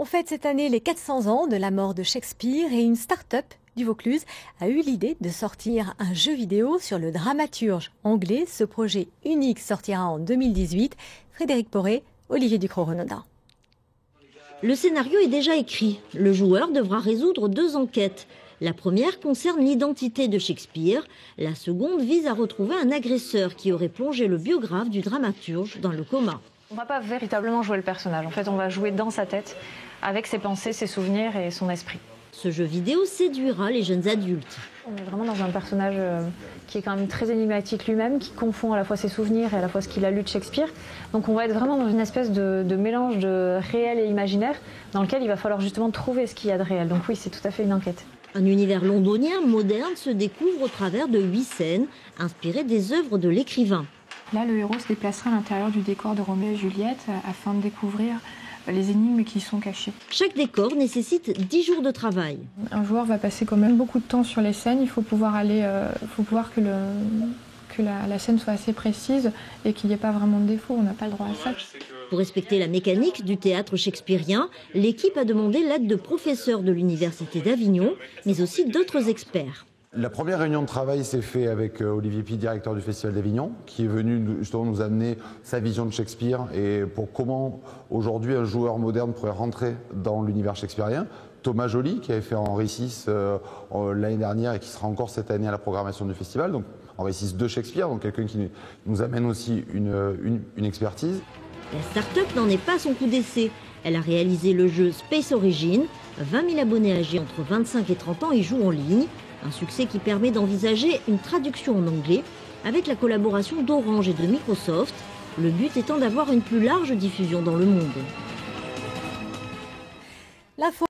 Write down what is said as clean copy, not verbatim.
On fête cette année les 400 ans de la mort de Shakespeare et une start-up du Vaucluse a eu l'idée de sortir un jeu vidéo sur le dramaturge anglais. Ce projet unique sortira en 2018. Frédéric Poré, Olivier Ducrot-Renaudin. Le scénario est déjà écrit. Le joueur devra résoudre 2 enquêtes. La première concerne l'identité de Shakespeare. La seconde vise à retrouver un agresseur qui aurait plongé le biographe du dramaturge dans le coma. On ne va pas véritablement jouer le personnage. En fait, on va jouer dans sa tête, avec ses pensées, ses souvenirs et son esprit. Ce jeu vidéo séduira les jeunes adultes. On est vraiment dans un personnage qui est quand même très énigmatique lui-même, qui confond à la fois ses souvenirs et à la fois ce qu'il a lu de Shakespeare. Donc on va être vraiment dans une espèce de mélange de réel et imaginaire, dans lequel il va falloir justement trouver ce qu'il y a de réel. Donc oui, c'est tout à fait une enquête. Un univers londonien moderne se découvre au travers de 8 scènes, inspirées des œuvres de l'écrivain. Là, le héros se déplacera à l'intérieur du décor de Roméo et Juliette afin de découvrir les énigmes qui y sont cachées. Chaque décor nécessite 10 jours de travail. Un joueur va passer quand même beaucoup de temps sur les scènes. Il faut pouvoir que la scène soit assez précise et qu'il n'y ait pas vraiment de défaut. On n'a pas le droit à ça. Pour respecter la mécanique du théâtre shakespearien, l'équipe a demandé l'aide de professeurs de l'Université d'Avignon, mais aussi d'autres experts. La première réunion de travail s'est faite avec Olivier Pi, directeur du Festival d'Avignon, qui est venu justement nous amener sa vision de Shakespeare et pour comment aujourd'hui un joueur moderne pourrait rentrer dans l'univers shakespearien. Thomas Joly, qui avait fait Henri VI l'année dernière et qui sera encore cette année à la programmation du festival. Donc Henri VI de Shakespeare, donc quelqu'un qui nous amène aussi une expertise. La start-up n'en est pas à son coup d'essai. Elle a réalisé le jeu Space Origin. 20 000 abonnés âgés entre 25 et 30 ans y jouent en ligne. Un succès qui permet d'envisager une traduction en anglais avec la collaboration d'Orange et de Microsoft. Le but étant d'avoir une plus large diffusion dans le monde.